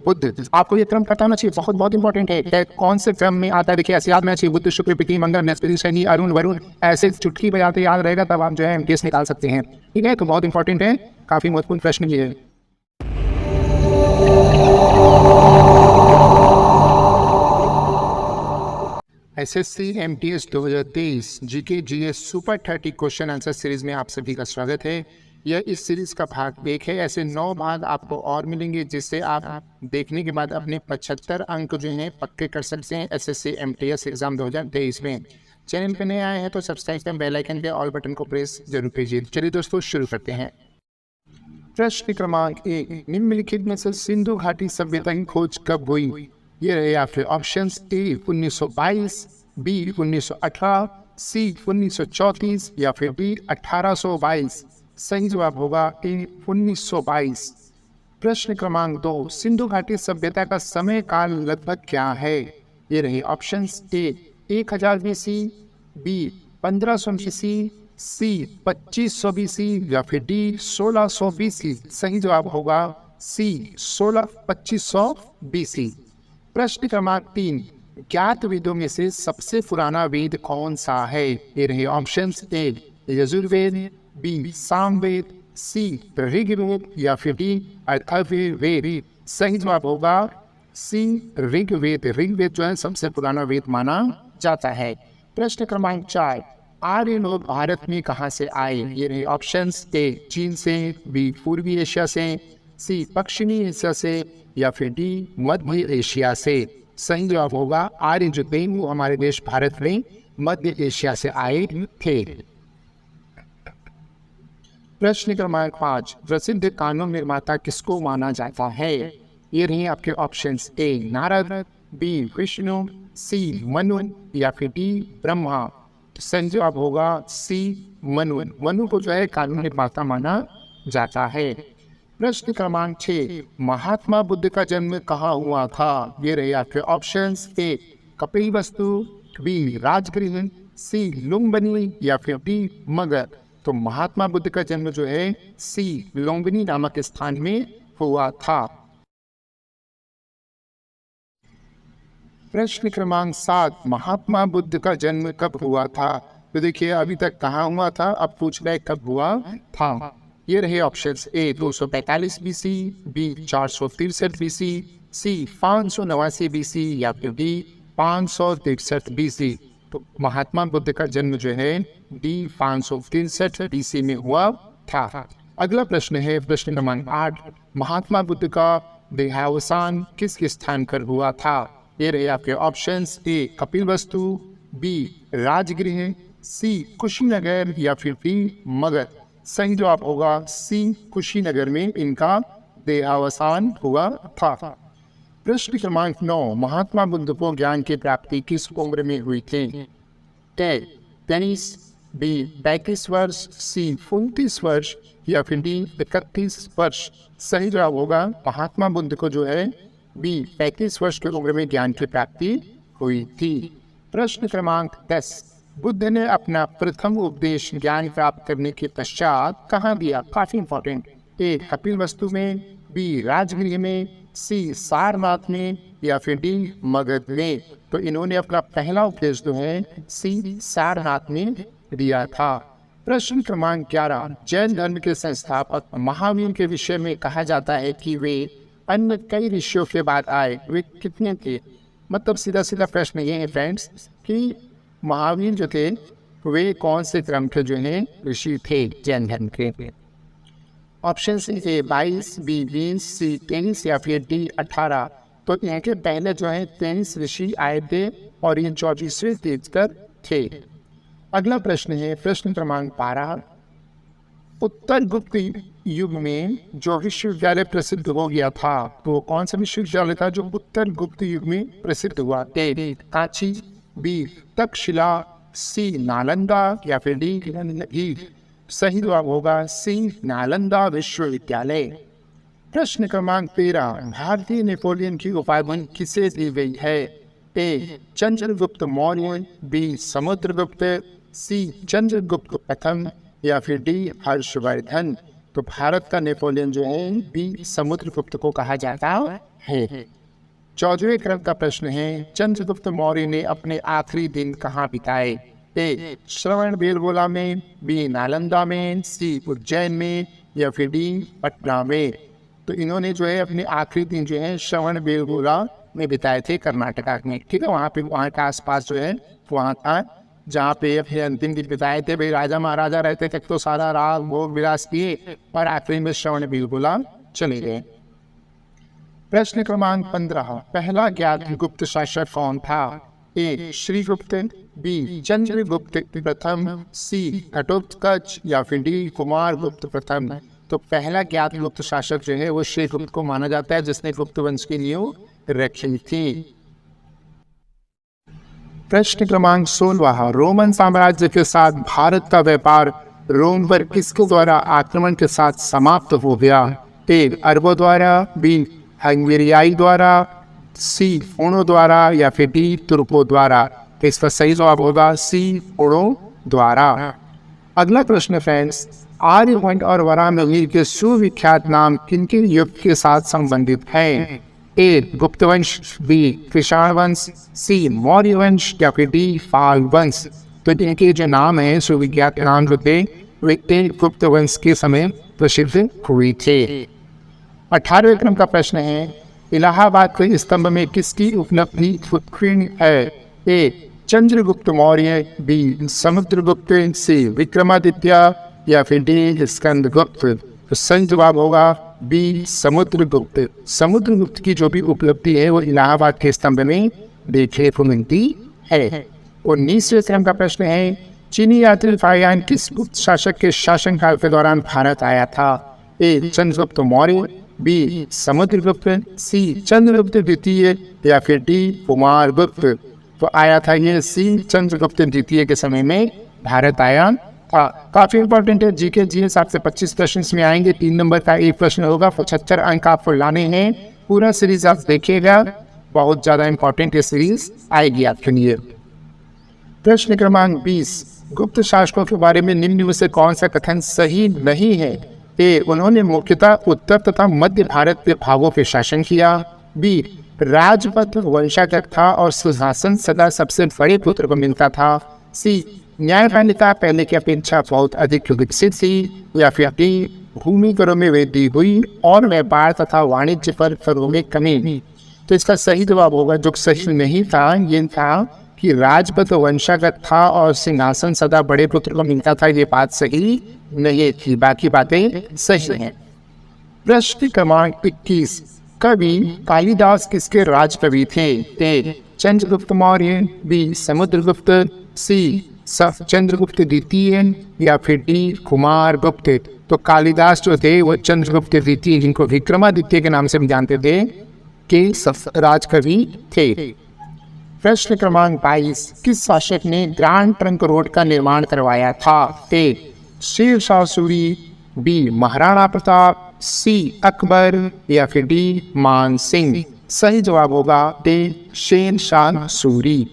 बुद्ध। आपको ये क्रम पता होना चाहिए, बहुत बहुत इंपॉर्टेंट है। कौन से क्रम में आता है, देखिए ऐसे याद में चाहिए, बुद्ध, शुक्र, पृथ्वी, मंगल, बृहस्पति, शनि, अरुण, वरुण, ऐसे चुटकी बजाते याद रहेगा, तब आप जो है एमटीएस निकाल सकते हैं। ठीक है, तो बहुत इंपॉर्टेंट है, काफी महत्वपूर्ण प्रश्न ये है। SSC MTS 2023 GK GS super 30 question answer series में आप सभी का स्वागत है। यह इस सीरीज का भाग 1 है। ऐसे 9 भाग आपको और मिलेंगे, जिससे आप देखने के बाद अपने 75 अंक जो हैं पक्के कर सकते हैं एसएससी एमटीएस एग्जाम 2023 में। चैनल पे नए आए हैं तो सब्सक्राइब करें, बेल आइकन पे ऑल बटन को प्रेस जरूर कीजिए। चलिए दोस्तों शुरू करते हैं। प्रश्न क्रमांक 1, निम्नलिखित में से सिंधु घाटी सभ्यता की खोज कब हुई? ये रहे आपके ऑप्शंस। ए 1922, बी 1918, सी 1934 या फिर डी 1822। सही जवाब होगा ए 1922। प्रश्न क्रमांक 2, सिंधु घाटी सभ्यता का समय काल लगभग क्या है? ये रहे ऑप्शंस। ए 1000 BC, बी 1500 BC, सी 2500 BC या फिर डी 1600 BC। सही जवाब होगा सी 2500 BC। प्रश्न क्रमांक 3, ज्ञात वेदों में से सबसे पुराना वेद कौन सा है? ये रहे ऑप्शंस। ए यजुर्वेद, बी सामवेद, सी ऋग्वेद या फिर डी अथर्ववेद। सही जवाब होगा सी ऋग्वेद। ऋग्वेद जो है सबसे पुराना वेद माना जाता है। प्रश्न क्रमांक 4, आर्य लोग भारत में कहाँ से आए? ये रहे ऑप्शंस। ए चीन से, बी पूर्वी एशिया से, सी पश्चिमी एशिया से या फिर डी मध्य एशिया से। सही जवाब होगा आर्य जो थे वो हमारे देश भारत में मध्य एशिया से आए थे। प्रश्न क्रमांक 5, प्रसिद्ध कानून निर्माता किसको माना जाता है? ये रहे आपके ऑप्शंस। ए नारद, बी विष्णु, सी मनु या फिर डी ब्रह्मा। सही जवाब होगा सी मनु। मनु को जो है कानून निर्माता माना जाता है। प्रश्न क्रमांक 6, महात्मा बुद्ध का जन्म कहाँ हुआ था? ये रहे आपके ऑप्शंस। ए कपिलवस्तु, बी राजगृह, सी लुम्बिनी या फिर डी मगध। तो महात्मा बुद्ध का जन्म जो है सी लुम्बिनी नामक स्थान में हुआ था। प्रश्न क्रमांक 7, महात्मा बुद्ध का जन्म कब हुआ था? तो देखिए अभी तक कहाँ हुआ था, अब पूछ रहे कब हुआ था। ये रहे ऑप्शंस। ए 245 BC, बी 463 BC, सी 589 BC या फिर डी 563 BC। तो महात्मा बुद्ध का जन्म जो है डी 563 BC में हुआ था। अगला प्रश्न है प्रश्न क्रमांक 8, महात्मा बुद्ध का देहावसान किस स्थान पर हुआ था? ये रहे आपके ऑप्शंस। ए कपिलवस्तु, बी राजगृह, सी कुशीनगर या फिर डी मगध। सही जवाब होगा सी कुशीनगर में इनका देहावसान हुआ था। प्रश्न क्रमांक 9, महात्मा बुद्ध को ज्ञान की प्राप्ति किस उम्र में हुई थी? ए 23, बी 35 वर्ष, सी 29 वर्ष या फिर डी 31 वर्ष। सही जवाब होगा महात्मा बुद्ध को जो है बी 35 वर्ष की उम्र में ज्ञान की प्राप्ति हुई थी। प्रश्न क्रमांक 10, बुद्ध ने अपना प्रथम उपदेश ज्ञान प्राप्त करने के पश्चात कहाँ दिया? काफी इंपॉर्टेंट। ए कपिलवस्तु में, बी राजगृह में, सी सारनाथ में या फिर डी मगध में। तो इन्होंने अपना पहला उपदेश जो है सी सारनाथ में दिया था। प्रश्न क्रमांक 11, जैन धर्म के संस्थापक महावीर के विषय में कहा जाता है कि वे अन्य कई ऋषियों के बाद आए। वे कितने थे? मतलब सीधा सीधा प्रश्न ये है फ्रेंड्स कि महावीर जो थे वे कौन से क्रम के जो है ऋषि थे जैन धर्म के? ऑप्शन सी ए 22, बी 20, सी 23 या फिर डी 18। तो यहाँ के पहले जो है 23 ऋषि आए थे और ये 24वें तीर्थंकर थे। अगला प्रश्न है प्रश्न क्रमांक 12, उत्तर गुप्त युग में जो विश्वविद्यालय प्रसिद्ध हो गया था तो कौन सा विश्वविद्यालय था जो उत्तर गुप्त युग में प्रसिद्ध हुआ? ए कांची, बी तक्षशिला, सी नालंदा या फिर डी गिरनगीर। सही जवाब होगा सी नालंदा विश्वविद्यालय। प्रश्न क्रमांक 13, भारतीय नेपोलियन की उपाधि किसे दी गई है? ए चंद्रगुप्त मौर्य, बी समुद्रगुप्त, सी चंद्रगुप्त प्रथम या फिर डी हर्षवर्धन। तो भारत का नेपोलियन जो है बी समुद्रगुप्त को कहा जाता है। 14वें क्रम का प्रश्न है, चंद्रगुप्त मौर्य ने अपने आखिरी दिन कहाँ बिताए? ए श्रवण बेलगोला में, बी नालंदा में, सी उज्जैन में, या फिर डी पटना में। तो इन्होंने जो है अपने आखिरी दिन जो है श्रवण बेलगोला में बिताए थे, कर्नाटका में। ठीक है, वहाँ पे वहाँ के आसपास जो है वहाँ था जहाँ पे अपने अंतिम दिन बिताए थे। भाई राजा महाराजा रहते थे तो सारा राग भोग विलास किए और आखिरी में श्रवण बेलगोला चले गए। प्रश्न क्रमांक 15, पहला ज्ञात गुप्त शासक कौन था? ए श्रीगुप्त, बी चंद्रगुप्त प्रथम, सी घटोत्कच, या फिर डी कुमार गुप्त प्रथम। तो पहला ज्ञात गुप्त शासक जो है वो श्रीगुप्त को माना जाता है, जिसने गुप्त वंश की नींव रखी थी। प्रश्न क्रमांक 16, रोमन साम्राज्य के साथ भारत का व्यापार रोम पर किसके द्वारा आक्रमण के साथ समाप्त हो गया? ए अरबों द्वारा, बी हंगेरियाई द्वारा, सी फोनो द्वारा, या फिर डी तुर्कों द्वारा। तो इसका सही जवाब होगा सी फोनो द्वारा। अगला प्रश्न फ्रेंड्स, आर्यभट्ट और वराहमिहिर के सुविख्यात नाम किनके युग के साथ संबंधित हैं? ए गुप्त वंश, बी कृषाण वंश, सी मौर्य वंश, या फिर डी पाल वंश। तो इनके जो नाम है सुविख्यात नाम जो थे वे गुप्त वंश के समय प्रसिद्ध हुए थे। 18वें क्रम का प्रश्न है, इलाहाबाद के स्तंभ में किसकी उपलब्धि उत्कीर्ण है? ए चंद्रगुप्त मौर्य, बी समुद्रगुप्त, सी विक्रमादित्य, या फिर डी स्कंदगुप्त। तो सही जवाब होगा बी समुद्रगुप्त। समुद्रगुप्त की जो भी उपलब्धि है वो इलाहाबाद के स्तंभ में देखने को मिलती है। 19वें क्रम का प्रश्न है, चीनी यात्री फाहियान किस गुप्त शासक के शासनकाल के दौरान भारत आया था? ए चंद्रगुप्त मौर्य, बी समुद्रगुप्त, सी चंद्रगुप्त द्वितीय, या फिर डी कुमार गुप्त। तो आया था ये सी चंद्रगुप्त द्वितीय के समय में भारत आया था। काफी इंपॉर्टेंट है, जीके जी हिसाब से 25 प्रश्न में आएंगे। 3 नंबर का एक प्रश्न होगा, 75 अंक आपको लाने हैं। पूरा सीरीज आप देखिएगा, बहुत ज्यादा इंपॉर्टेंट ये सीरीज आएगी आपके लिए। प्रश्न क्रमांक 20, गुप्त शासकों के बारे में निम्न में से कौन सा कथन सही नहीं है? ए उन्होंने मुख्यतः उत्तर तथा मध्य भारत के भागों पर शासन किया, बी राजपथ वंशागत था और सुशासन सदा सबसे बड़े पुत्र को मिलता था, सी न्यायपालिका पहले की अपेक्षा बहुत अधिक विकसित थी, या फिर डी भूमि करों में वृद्धि हुई और व्यापार तथा वाणिज्य पर करों में कमी। तो इसका सही जवाब होगा, जो सही नहीं था ये था कि राजपथ वंशागत था और सिंहासन सदा बड़े पुत्र को मिलता था। ये बात सही नहीं थी, बाकी बातें सही हैं। प्रश्न क्रमांक 21, कवि कालिदास किसके राजकवि थे? ए चंद्रगुप्त मौर्य, बी समुद्रगुप्त, सी चंद्रगुप्त द्वितीय, या फिर डी कुमार गुप्त। तो कालिदास जो थे वो चंद्रगुप्त द्वितीय, जिनको विक्रमादित्य के नाम से हम जानते थे, के राजकवि थे। प्रश्न क्रमांक 22, किस शासक ने ग्रैंड ट्रंक रोड का निर्माण करवाया था? ए शेरशाह सूरी, बी महाराणा प्रताप, सी अकबर, या फिर डी मान सिंह। सही जवाब होगा डी शेरशाह सूरी।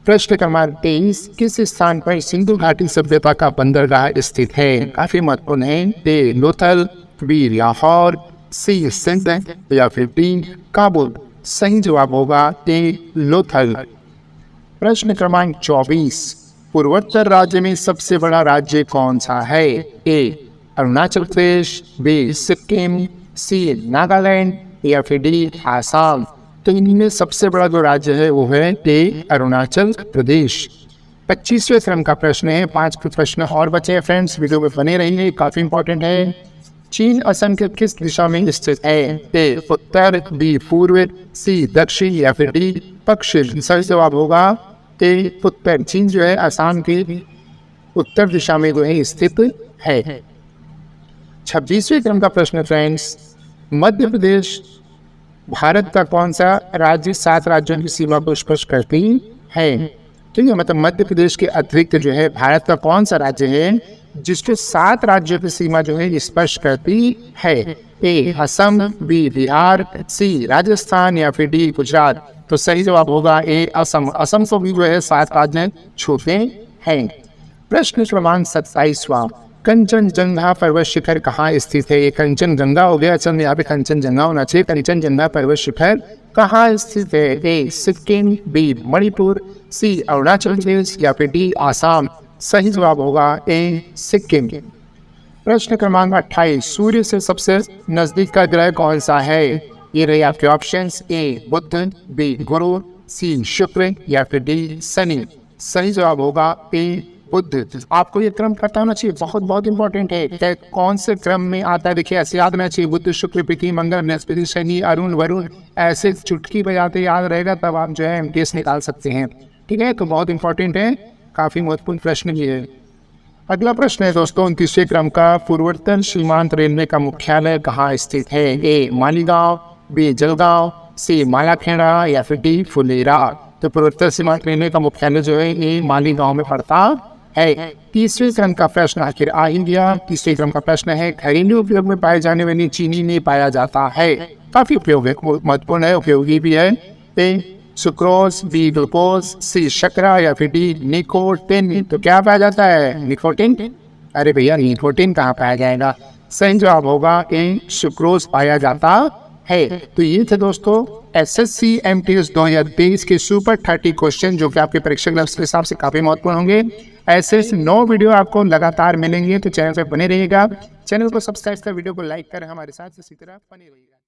प्रश्न क्रमांक 23, किस स्थान पर सिंधु घाटी सभ्यता का बंदरगाह स्थित है? काफी महत्वपूर्ण है। ए लोथल, बी लाहौर, सी सिंध, या फिर डी काबुल। सही जवाब होगा ए लोथल। प्रश्न क्रमांक 24, पूर्वोत्तर राज्य में सबसे बड़ा राज्य कौन सा है? ए अरुणाचल प्रदेश, बी सिक्किम, सी नागालैंड, या फिर डी आसाम। तो इनमें सबसे बड़ा जो राज्य है वो है ए अरुणाचल प्रदेश। 25वें क्रम का प्रश्न है, 5 प्रश्न और बचे हैं फ्रेंड्स, वीडियो में बने रहिए, काफी इंपॉर्टेंट है। चीन असम के किस दिशा में स्थित है? ए उत्तर, बी पूर्व, सी दक्षिण, या फिर डी पश्चिम। सही जवाब होगा ए उत्तर। चीन जो है असम के उत्तर दिशा में जो है स्थित है। 26वें क्रम का प्रश्न फ्रेंड्स, मध्य प्रदेश भारत का कौन सा राज्य 7 राज्यों की सीमा को स्पर्श करती है? ठीक है, मतलब मध्य प्रदेश के अतिरिक्त जो है भारत का कौन सा राज्य है जिसके 7 राज्यों की सीमा जो है स्पर्श करती है? ए असम, बी बिहार, सी राजस्थान, या फिर डी गुजरात। तो सही जवाब होगा ए असम। असम को भी जो है 7 राज्य छूते हैं। प्रश्न क्रमांक 27वां, कंचनजंगा पर्वत शिखर कहाँ स्थित है? ये कंचनजंगा हो गया, असल में यहाँ पे कंचनजंगा होना चाहिए। कंचनजंगा पर्वत शिखर कहाँ स्थित है? ए सिक्किम, बी मणिपुर, सी अरुणाचल प्रदेश या फिर डी आसाम। सही जवाब होगा ए सिक्किम। प्रश्न क्रमांक 28, सूर्य से सबसे नजदीक का ग्रह कौन सा है? ये रहे आपके ऑप्शंस, ए बुध, बी गुरु, सी शुक्र या फिर डी शनि। सही जवाब होगा ए बुध। आपको ये क्रम पता होना चाहिए, बहुत बहुत इंपॉर्टेंट है कि कौन से क्रम में आता है। देखिए ऐसे याद रहना चाहिए, बुध शुक्र पृथ्वी मंगल बृहस्पति शनि अरुण वरुण, ऐसे चुटकी बजाते याद रहेगा, तब आप जो है एमटीएस निकाल सकते हैं। ठीक है, तो बहुत इंपॉर्टेंट है, काफी महत्वपूर्ण प्रश्न भी है। अगला प्रश्न है दोस्तों 29वें क्रम का, पूर्वोत्तर सीमांत रेलवे का मुख्यालय कहाँ स्थित है? ए मालीगांव, बी जलगांव, सी मालाखेड़ा या फिर डी फुलेरा। तो पूर्वोत्तर सीमांत रेलवे का मुख्यालय जो है ये मालीगांव में पड़ता है। 30वें क्रम का प्रश्न आखिर आ ही गया। 30वें क्रम का प्रश्न है, घरेलू उपयोग में पाए जाने वाली चीनी में पाया जाता है। काफी उपयोग है, महत्वपूर्ण है, उपयोगी भी है। ए सुक्रोज, बी ग्लूकोज, सी शर्करा या फिर डी निकोटिन। तो क्या पाया जाता है? निकोटिन। अरे भैया निकोटिन कहाँ पाया जाएगा? सही जवाब होगा ए सुक्रोज पाया जाता है। तो ये थे दोस्तों एसएससी एमटीएस 2023 के सुपर 30 क्वेश्चन, जो कि आपके परीक्षा के हिसाब से काफी महत्वपूर्ण होंगे। ऐसे 9 वीडियो आपको लगातार मिलेंगे, तो चैनल पे बने रहिएगा। चैनल को सब्सक्राइब कर, वीडियो को लाइक कर, हमारे साथ इसी तरह बने रहिएगा।